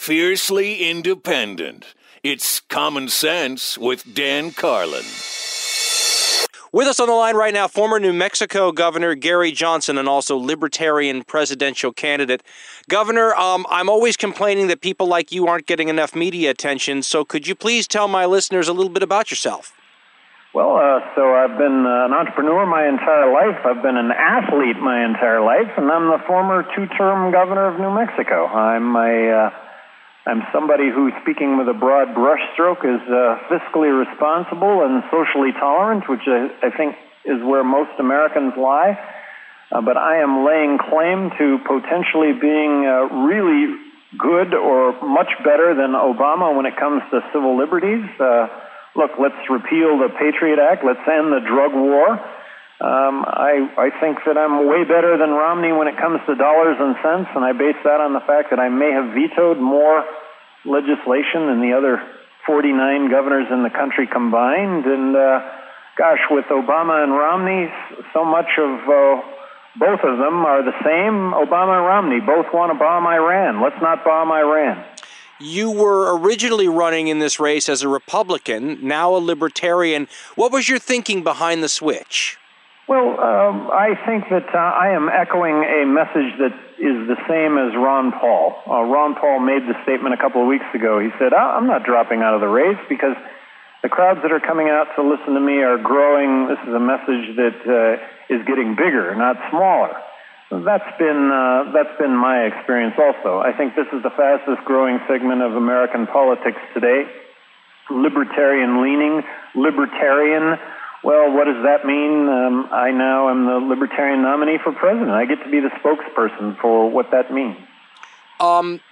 Fiercely independent. It's Common Sense with Dan Carlin. With us on the line right now, former New Mexico Governor Gary Johnson and also Libertarian presidential candidate. Governor, I'm always complaining that people like you aren't getting enough media attention, so could you please tell my listeners a little bit about yourself? Well, so I've been an entrepreneur my entire life. I've been an athlete my entire life, and I'm the former two-term governor of New Mexico. I'm somebody who, speaking with a broad brushstroke, is fiscally responsible and socially tolerant, which I think is where most Americans lie. But I am laying claim to potentially being really good or much better than Obama when it comes to civil liberties. Look, let's repeal the Patriot Act. Let's end the drug war. I think that I'm way better than Romney when it comes to dollars and cents, and I base that on the fact that I may have vetoed more legislation than the other 49 governors in the country combined. And gosh, with Obama and Romney, so much of both of them are the same. Obama and Romney both want to bomb Iran. Let's not bomb Iran. You were originally running in this race as a Republican, now a Libertarian. What was your thinking behind the switch? Well, I think that I am echoing a message that is the same as Ron Paul. Ron Paul made the statement a couple of weeks ago. He said, I'm not dropping out of the race because the crowds that are coming out to listen to me are growing. This is a message that is getting bigger, not smaller. That's been my experience also. I think this is the fastest growing segment of American politics today. Libertarian leaning, libertarian. Well, what does that mean? I now am the Libertarian nominee for president. I get to be the spokesperson for what that means.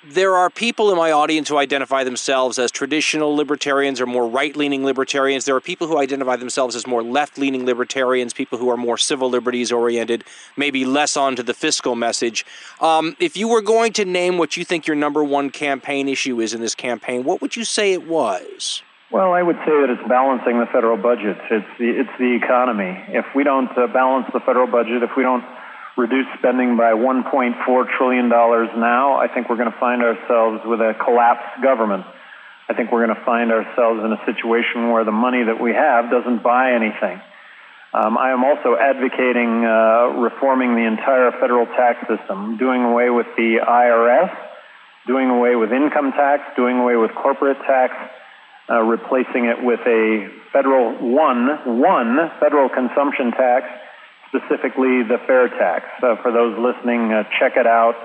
There are people in my audience who identify themselves as traditional libertarians or more right-leaning libertarians. There are people who identify themselves as more left-leaning libertarians, people who are more civil liberties-oriented, maybe less onto the fiscal message. If you were going to name what you think your number one campaign issue is in this campaign, what would you say it was? Well, I would say that it's balancing the federal budget. It's the economy. If we don't balance the federal budget, if we don't reduce spending by $1.4 trillion now, I think we're going to find ourselves with a collapsed government. I think we're going to find ourselves in a situation where the money that we have doesn't buy anything. I am also advocating reforming the entire federal tax system, doing away with the IRS, doing away with income tax, doing away with corporate tax, replacing it with a federal one federal consumption tax, specifically the fair tax. For those listening, check it out,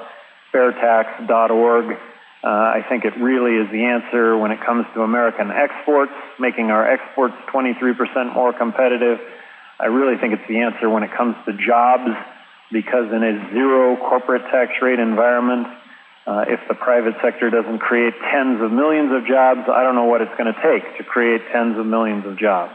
fairtax.org. I think it really is the answer when it comes to American exports, making our exports 23% more competitive. I really think it's the answer when it comes to jobs, because in a zero corporate tax rate environment, if the private sector doesn't create tens of millions of jobs, I don't know what it's going to take to create tens of millions of jobs.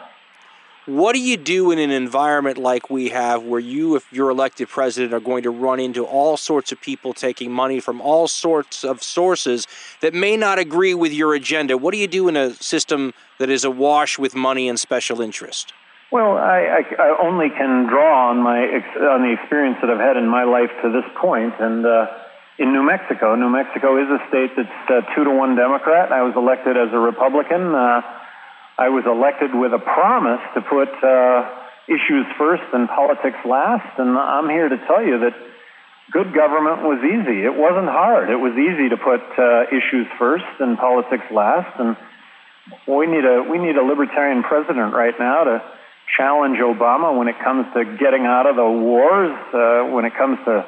What do you do in an environment like we have where you, if you're elected president, are going to run into all sorts of people taking money from all sorts of sources that may not agree with your agenda? What do you do in a system that is awash with money and special interest? Well, I only can draw on the experience that I've had in my life to this point, and in New Mexico is a state that's 2-to-1 Democrat. I was elected as a Republican. I was elected with a promise to put issues first and politics last, and I'm here to tell you that good government was easy. It wasn't hard. It was easy to put issues first and politics last, and we need a libertarian president right now to challenge Obama when it comes to getting out of the wars, when it comes to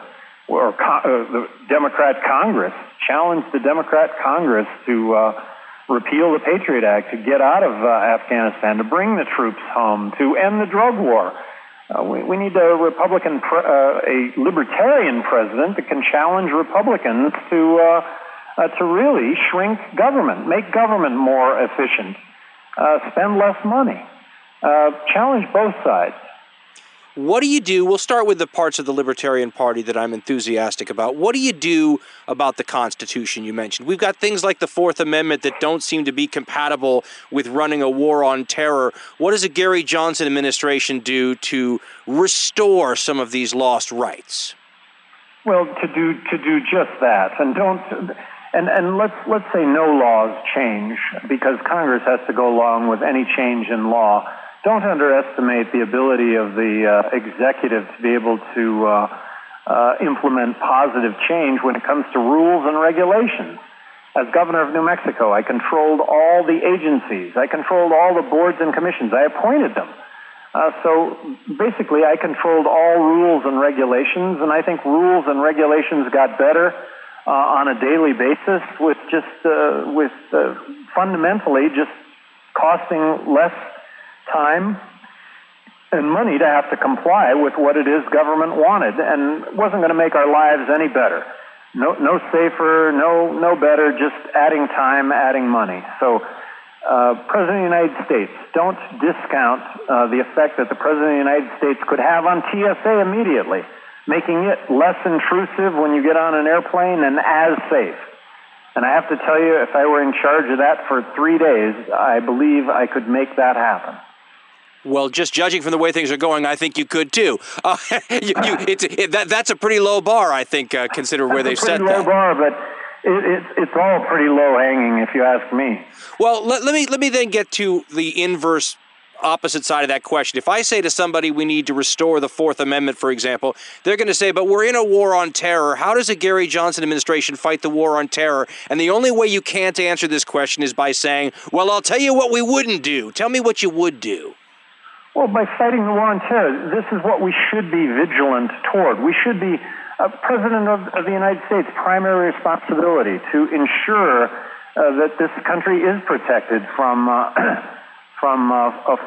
the Democrat Congress. Challenge the Democrat Congress to repeal the Patriot Act, to get out of Afghanistan, to bring the troops home, to end the drug war. We need a libertarian president that can challenge Republicans to really shrink government, make government more efficient, spend less money, challenge both sides. What do you do? We'll start with the parts of the Libertarian Party that I'm enthusiastic about. What do you do about the Constitution you mentioned? We've got things like the Fourth Amendment that don't seem to be compatible with running a war on terror. What does a Gary Johnson administration do to restore some of these lost rights? Well, to do just that, and And let's say no laws change because Congress has to go along with any change in law. Don't underestimate the ability of the executive to be able to implement positive change when it comes to rules and regulations. As governor of New Mexico, I controlled all the agencies. I controlled all the boards and commissions. I appointed them. So basically, I controlled all rules and regulations, and I think rules and regulations got better on a daily basis with fundamentally just costing less time and money to have to comply with what it is government wanted, and it wasn't going to make our lives any better. No safer, no better, just adding time, adding money. So, President of the United States, don't discount the effect that the President of the United States could have on TSA immediately, making it less intrusive when you get on an airplane and as safe. And I have to tell you, if I were in charge of that for 3 days, I believe I could make that happen. Well, just judging from the way things are going, I think you could too. That's a pretty low bar, I think, considering where they've set that. It's a pretty low bar, but it's all pretty low hanging, if you ask me. Well, let me then get to the inverse, opposite side of that question. If I say to somebody we need to restore the Fourth Amendment, for example, they're going to say, but we're in a war on terror. How does a Gary Johnson administration fight the war on terror? And the only way you can't answer this question is by saying, well, I'll tell you what we wouldn't do. Tell me what you would do. Well, by fighting the war on terror, this is what we should be vigilant toward. We should be, President of the United States' primary responsibility to ensure that this country is protected from a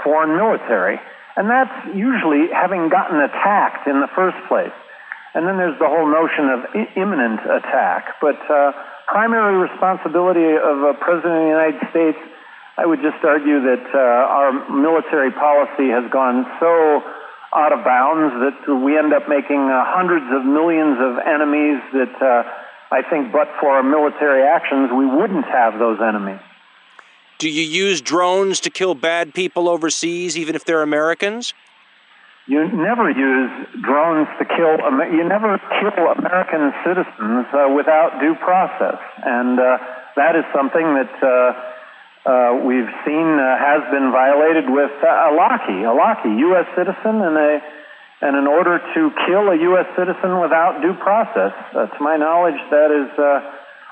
foreign military. And that's usually having gotten attacked in the first place. And then there's the whole notion of imminent attack. But primary responsibility of a President of the United States, I would just argue that our military policy has gone so out of bounds that we end up making hundreds of millions of enemies that I think but for our military actions, we wouldn't have those enemies. Do you use drones to kill bad people overseas, even if they're Americans? You never use drones to kill, you never kill American citizens without due process. And that is something that we've seen has been violated with a Laki, U.S. citizen, and in order to kill a U.S. citizen without due process. To my knowledge, that is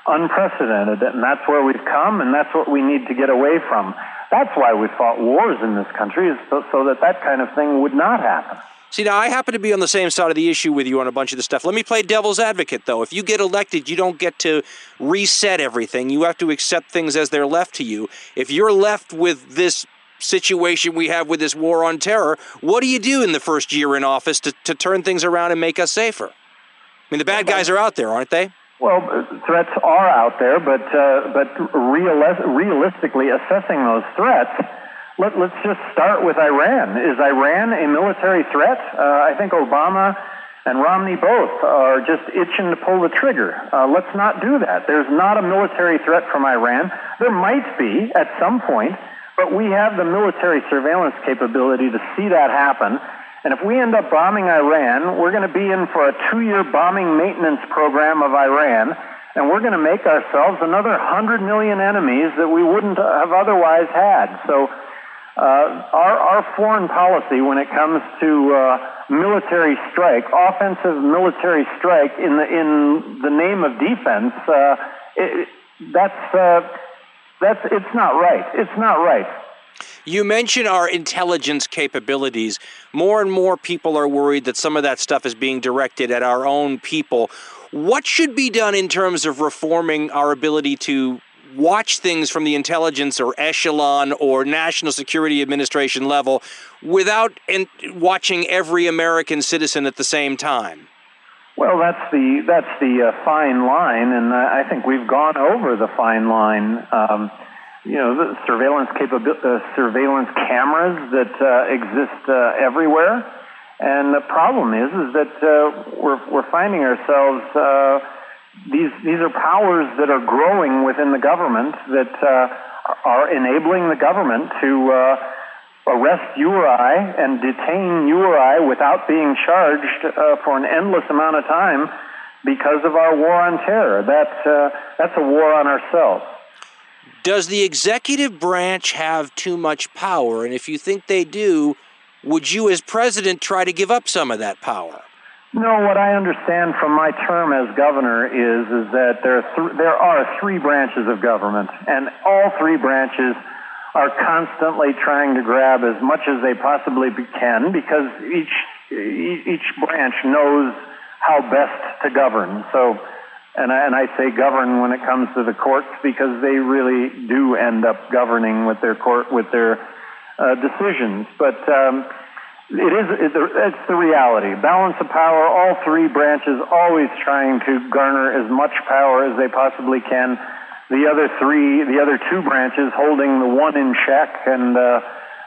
unprecedented, and that's where we've come, and that's what we need to get away from. That's why we fought wars in this country, is so that kind of thing would not happen. See, now, I happen to be on the same side of the issue with you on a bunch of this stuff. Let me play devil's advocate, though. If you get elected, you don't get to reset everything. You have to accept things as they're left to you. If you're left with this situation we have with this war on terror, what do you do in the first year in office to turn things around and make us safer? I mean, the bad guys are out there, aren't they? Well, threats are out there, but realistically assessing those threats, let's just start with Iran. Is Iran a military threat? I think Obama and Romney both are just itching to pull the trigger. Let's not do that. There's not a military threat from Iran. There might be at some point, but we have the military surveillance capability to see that happen. And if we end up bombing Iran, we're going to be in for a 2-year bombing maintenance program of Iran, and we're going to make ourselves another 100 million enemies that we wouldn't have otherwise had. So our foreign policy when it comes to military strike, offensive military strike in the name of defense, it's not right. It's not right. You mention our intelligence capabilities. More and more people are worried that some of that stuff is being directed at our own people. What should be done in terms of reforming our ability to watch things from the intelligence or echelon or National Security Administration level without watching every American citizen at the same time? Well, that's the fine line, and I think we've gone over the fine line. The surveillance cameras that exist everywhere, and the problem is that we're finding ourselves these are powers that are growing within the government that are enabling the government to arrest you or I and detain you or I without being charged for an endless amount of time because of our war on terror. That's a war on ourselves. Does the executive branch have too much power? And if you think they do, would you as president try to give up some of that power? No, what I understand from my term as governor is that there are three branches of government, and all three branches are constantly trying to grab as much as they possibly can, because each branch knows how best to govern. So, and I say govern when it comes to the courts, because they really do end up governing with their decisions. But it's the reality. Balance of power. All three branches always trying to garner as much power as they possibly can. The other two branches holding the one in check, and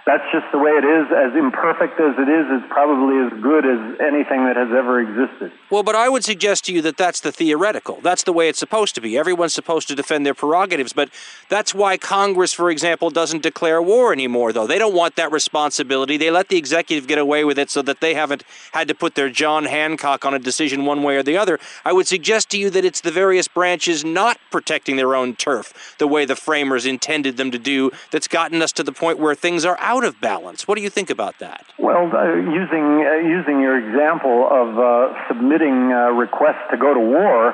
that's just the way it is. As imperfect as it is, it's probably as good as anything that has ever existed. Well, but I would suggest to you that that's the theoretical. That's the way it's supposed to be. Everyone's supposed to defend their prerogatives, but that's why Congress, for example, doesn't declare war anymore, though. They don't want that responsibility. They let the executive get away with it so that they haven't had to put their John Hancock on a decision one way or the other. I would suggest to you that it's the various branches not protecting their own turf the way the framers intended them to do that's gotten us to the point where things are out of balance. What do you think about that? Well, using your example of submitting requests to go to war,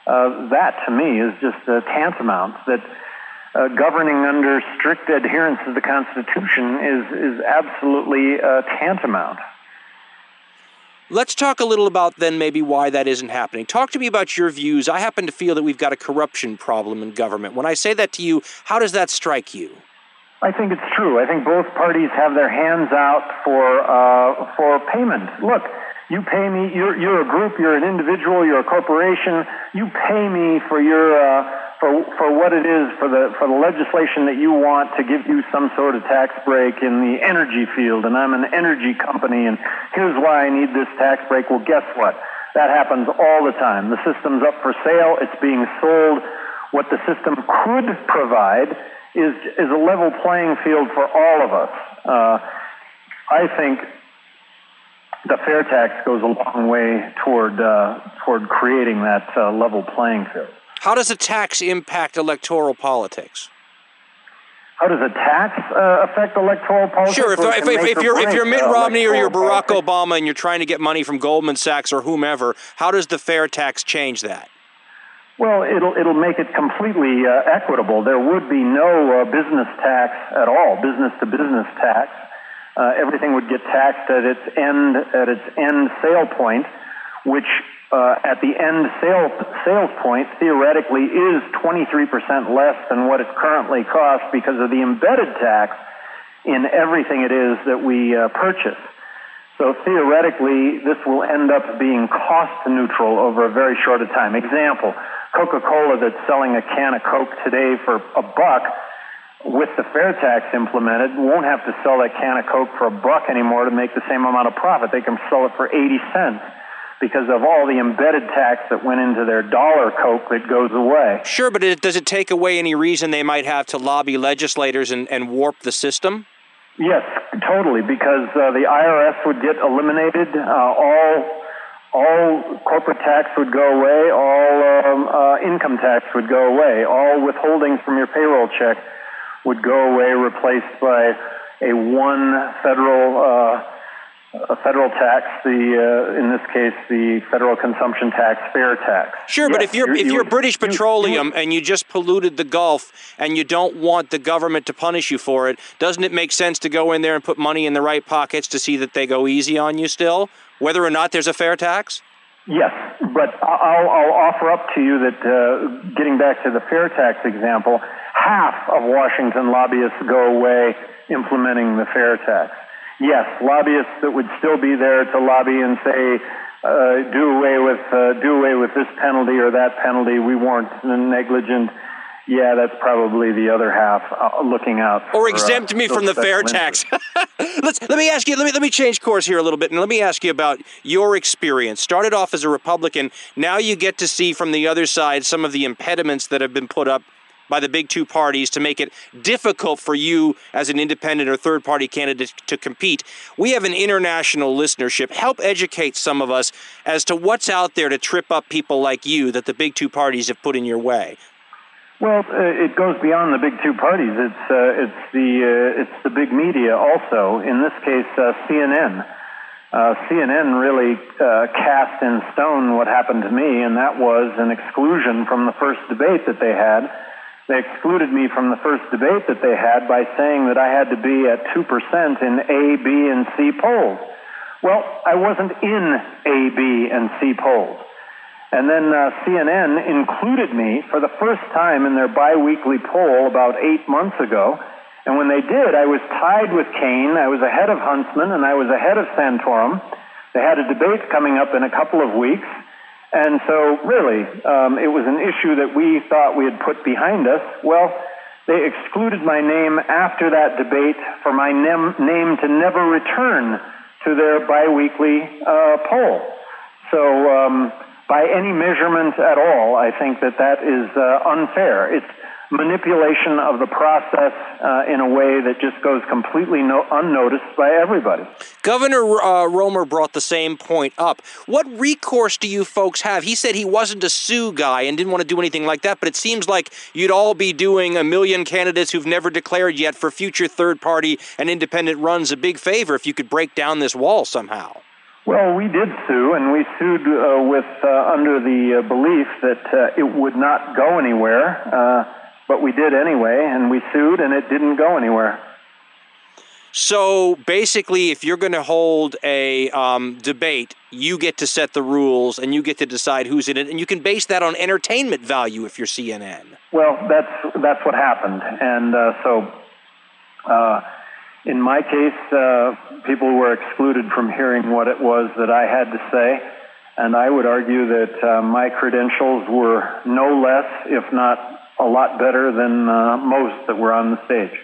that to me is just tantamount. That governing under strict adherence to the Constitution is absolutely tantamount. Let's talk a little about then maybe why that isn't happening. Talk to me about your views. I happen to feel that we've got a corruption problem in government. When I say that to you, how does that strike you? I think it's true. I think both parties have their hands out for payment. Look, you pay me. You're a group. You're an individual. You're a corporation. You pay me for your for what it is, for the legislation that you want to give you some sort of tax break in the energy field. And I'm an energy company, and here's why I need this tax break. Well, guess what? That happens all the time. The system's up for sale. It's being sold. What the system could provide is a level playing field for all of us. I think the fair tax goes a long way toward creating that level playing field. How does a tax impact electoral politics? How does a tax affect electoral politics? Sure, if you're Mitt Romney or you're Barack Obama and you're trying to get money from Goldman Sachs or whomever, how does the fair tax change that? Well, it'll make it completely equitable. There would be no business tax at all, business-to-business tax. Everything would get taxed at its end sale point, which at the end sales point theoretically is 23% less than what it currently costs because of the embedded tax in everything it is that we purchase. So theoretically, this will end up being cost neutral over a very short time. Example. Coca-Cola that's selling a can of Coke today for $1, with the fair tax implemented, won't have to sell that can of Coke for $1 anymore to make the same amount of profit. They can sell it for 80 cents because of all the embedded tax that went into their dollar Coke that goes away. Sure, but does it take away any reason they might have to lobby legislators and warp the system? Yes, totally, because the IRS would get eliminated, all corporate tax would go away, all income tax would go away, all withholdings from your payroll check would go away, replaced by one federal tax, in this case, the federal consumption tax, fair tax. Sure, but if you're British Petroleum and you just polluted the Gulf and you don't want the government to punish you for it, doesn't it make sense to go in there and put money in the right pockets to see that they go easy on you still, whether or not there's a fair tax? Yes, but I'll offer up to you that, getting back to the fair tax example, half of Washington lobbyists go away implementing the fair tax. Yes, lobbyists that would still be there to lobby and say, do away with this penalty or that penalty. We weren't negligent. Yeah, that's probably the other half looking out. Or exempt me from the fair tax. Let me ask you. Let me change course here a little bit, and let me ask you about your experience. Started off as a Republican. Now you get to see from the other side some of the impediments that have been put up by the big two parties to make it difficult for you as an independent or third-party candidate to compete. We have an international listenership. Help educate some of us as to what's out there to trip up people like you that the big two parties have put in your way. Well, it goes beyond the big two parties. It's the big media also. In this case, CNN. CNN really cast in stone what happened to me, and that was an exclusion from the first debate that they had. They excluded me from the first debate that they had by saying that I had to be at 2% in A, B, and C polls. Well, I wasn't in A, B, and C polls. And then CNN included me for the first time in their biweekly poll about 8 months ago. And when they did, I was tied with Kane. I was ahead of Huntsman, and I was ahead of Santorum. They had a debate coming up in a couple of weeks. And so, really, it was an issue that we thought we had put behind us. Well, they excluded my name after that debate for my name to never return to their biweekly poll. So, by any measurement at all, I think that is unfair. It's manipulation of the process in a way that just goes completely unnoticed by everybody. Governor Romer brought the same point up. What recourse do you folks have? He said he wasn't a sue guy and didn't want to do anything like that, but it seems like you'd all be doing a million candidates who've never declared yet for future third-party and independent runs a big favor if you could break down this wall somehow. Well, we did sue, and we sued under the belief that it would not go anywhere, but we did anyway, and we sued, and it didn't go anywhere. So basically, if you're going to hold a debate, you get to set the rules, and you get to decide who's in it, and you can base that on entertainment value if you're CNN. Well, that's what happened, and in my case, people were excluded from hearing what it was that I had to say, and I would argue that my credentials were no less, if not a lot better than most that were on the stage.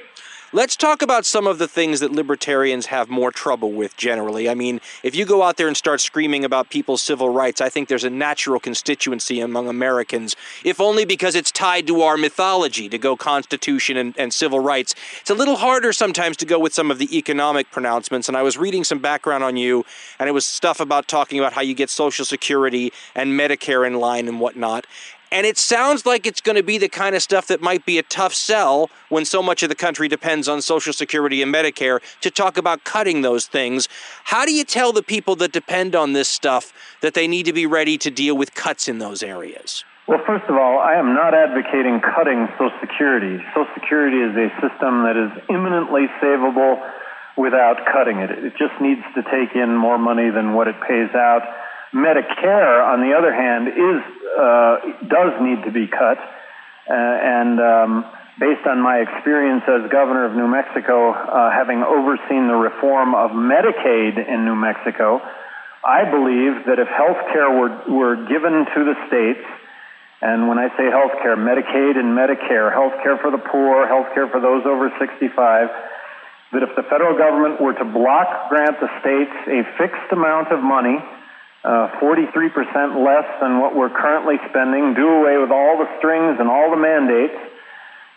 Let's talk about some of the things that libertarians have more trouble with generally. I mean, if you go out there and start screaming about people's civil rights, I think there's a natural constituency among Americans, if only because it's tied to our mythology to go Constitution and civil rights. It's a little harder sometimes to go with some of the economic pronouncements, and I was reading some background on you, and it was stuff about talking about how you get Social Security and Medicare in line and whatnot. And it sounds like it's going to be the kind of stuff that might be a tough sell when so much of the country depends on Social Security and Medicare to talk about cutting those things. How do you tell the people that depend on this stuff that they need to be ready to deal with cuts in those areas? Well, first of all, I am not advocating cutting Social Security. Social Security is a system that is imminently savable without cutting it. It just needs to take in more money than what it pays out. Medicare, on the other hand, does need to be cut, and based on my experience as governor of New Mexico, having overseen the reform of Medicaid in New Mexico, I believe that if health care were given to the states, and when I say health care, Medicaid and Medicare, health care for the poor, health care for those over 65, that if the federal government were to block grant the states a fixed amount of money, 43% less than what we're currently spending, do away with all the strings and all the mandates,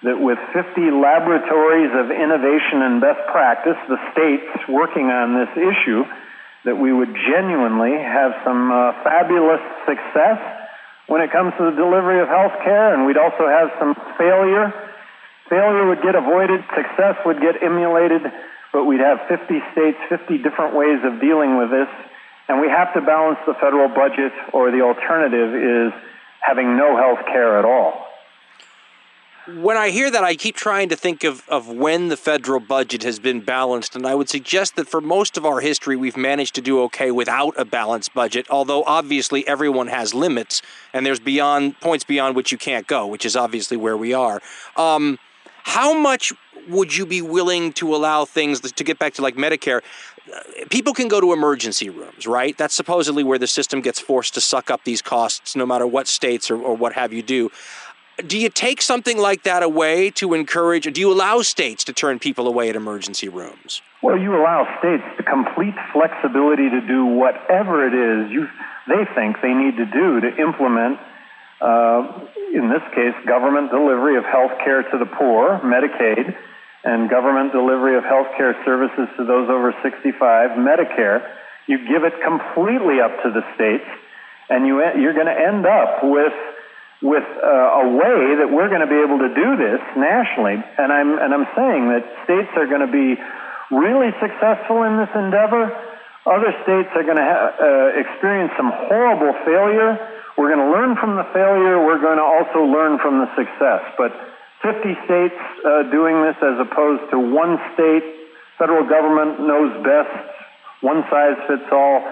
that with 50 laboratories of innovation and best practice, the states working on this issue, that we would genuinely have some fabulous success when it comes to the delivery of health care, and we'd also have some failure. Failure would get avoided, success would get emulated, but we'd have 50 states, 50 different ways of dealing with this. And we have to balance the federal budget, or the alternative is having no health care at all. When I hear that, I keep trying to think of when the federal budget has been balanced, and I would suggest that for most of our history, we've managed to do okay without a balanced budget, although obviously everyone has limits, and there's points beyond which you can't go, which is obviously where we are. How much would you be willing to allow things, to get back to like Medicare, people can go to emergency rooms, right? That's supposedly where the system gets forced to suck up these costs, no matter what states or what have you do. Do you take something like that away to encourage, or do you allow states to turn people away at emergency rooms? Well, you allow states the complete flexibility to do whatever it is they think they need to do to implement in this case, government delivery of health care to the poor, Medicaid, and government delivery of health care services to those over 65, Medicare. You give it completely up to the states, and you're going to end up with a way that we're going to be able to do this nationally. And I'm saying that states are going to be really successful in this endeavor. Other states are going to experience some horrible failure. We're going to learn from the failure. We're going to also learn from the success. But 50 states doing this as opposed to one state, federal government knows best, one size fits all,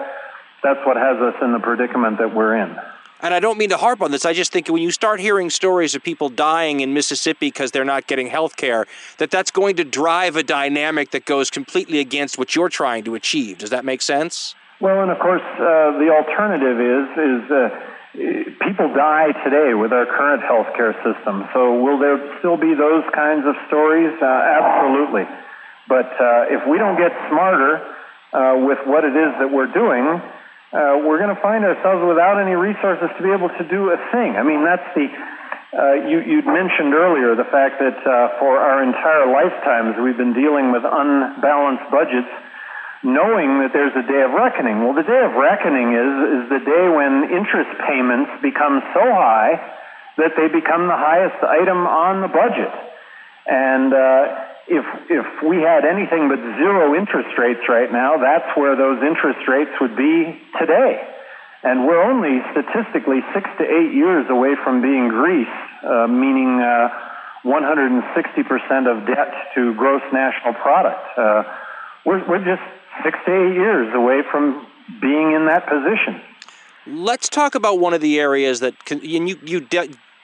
that's what has us in the predicament that we're in. And I don't mean to harp on this. I just think when you start hearing stories of people dying in Mississippi because they're not getting health care, that's going to drive a dynamic that goes completely against what you're trying to achieve. Does that make sense? Well, and of course, the alternative is people die today with our current health care system. So will there still be those kinds of stories? Absolutely. But if we don't get smarter with what it is that we're doing, we're going to find ourselves without any resources to be able to do a thing. I mean, that's you'd mentioned earlier the fact that for our entire lifetimes we've been dealing with unbalanced budgets, knowing that there's a day of reckoning. Well, the day of reckoning is the day when interest payments become so high that they become the highest item on the budget. And if we had anything but zero interest rates right now, that's where those interest rates would be today. And we're only statistically 6 to 8 years away from being Greece, meaning 160% of debt to gross national product. We're just 6 to 8 years away from being in that position. Let's talk about one of the areas that you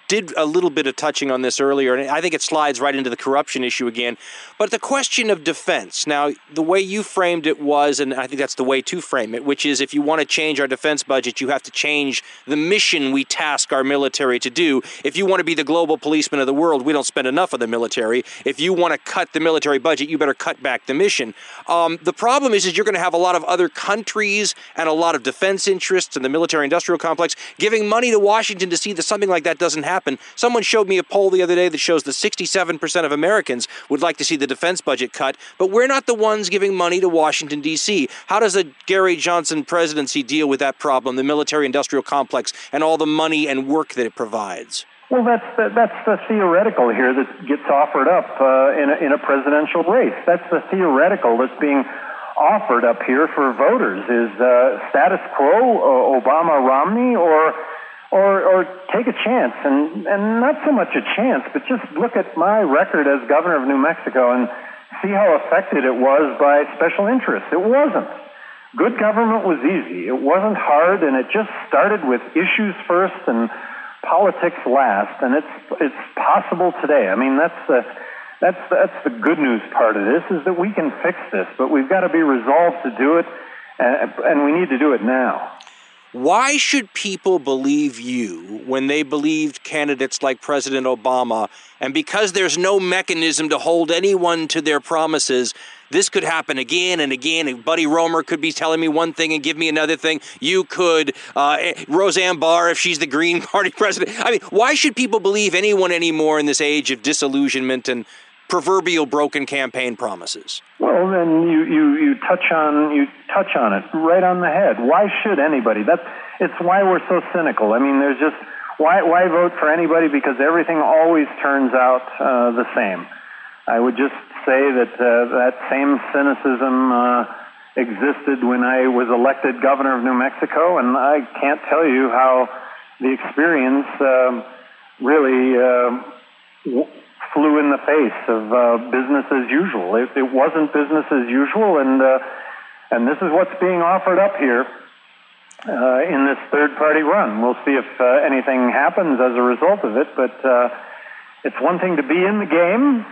did a little bit of touching on this earlier, and I think it slides right into the corruption issue again. But the question of defense. Now, the way you framed it was, and I think that's the way to frame it, which is if you want to change our defense budget, you have to change the mission we task our military to do. If you want to be the global policeman of the world, we don't spend enough of the military. If you want to cut the military budget, you better cut back the mission. The problem is you're going to have a lot of other countries and a lot of defense interests in the military-industrial complex giving money to Washington to see that something like that doesn't happen. Someone showed me a poll the other day that shows that 67% of Americans would like to see the defense budget cut, but we're not the ones giving money to Washington, D.C. How does a Gary Johnson presidency deal with that problem, the military-industrial complex, and all the money and work that it provides? Well, that's the theoretical here that gets offered up in a presidential race. That's the theoretical that's being offered up here for voters is status quo, Obama-Romney, or take a chance, and not so much a chance, but just look at my record as governor of New Mexico and see how affected it was by special interests. It wasn't. Good government was easy. It wasn't hard, and it just started with issues first and politics last, and it's possible today. I mean, that's the good news part of this, is that we can fix this, but we've got to be resolved to do it, and we need to do it now. Why should people believe you when they believed candidates like President Obama? And because there's no mechanism to hold anyone to their promises, this could happen again and again. And Buddy Roemer could be telling me one thing and give me another thing. You could, Roseanne Barr, if she's the Green Party president. I mean, why should people believe anyone anymore in this age of disillusionment and proverbial broken campaign promises? Well, then you touch on it right on the head. Why should anybody? It's why we're so cynical. I mean, there's just why vote for anybody, because everything always turns out the same. I would just say that that same cynicism existed when I was elected governor of New Mexico, and I can't tell you how the experience really flew in the face of business as usual. It wasn't business as usual, and this is what's being offered up here in this third-party run. We'll see if anything happens as a result of it, but it's one thing to be in the game,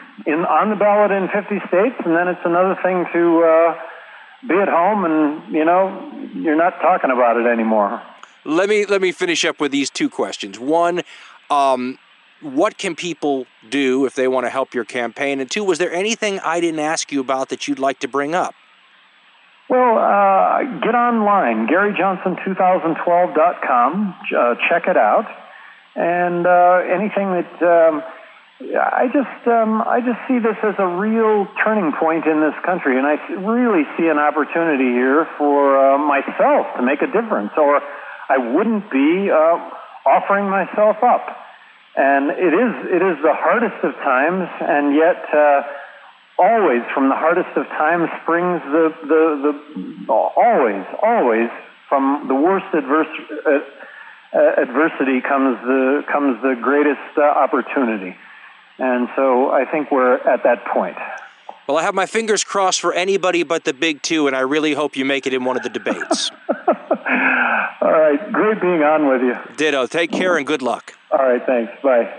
on the ballot in 50 states, and then it's another thing to be at home and, you're not talking about it anymore. Let me finish up with these two questions. One, what can people do if they want to help your campaign? And two, was there anything I didn't ask you about that you'd like to bring up? Well, get online, GaryJohnson2012.com, check it out. and anything that I just see this as a real turning point in this country, and I really see an opportunity here for myself to make a difference, or I wouldn't be offering myself up. And it is the hardest of times, and yet always from the hardest of times springs always from the worst adversity comes the greatest opportunity. And so I think we're at that point. Well, I have my fingers crossed for anybody but the big two, and I really hope you make it in one of the debates. All right. Great being on with you. Ditto. Take care and good luck. All right. Thanks. Bye.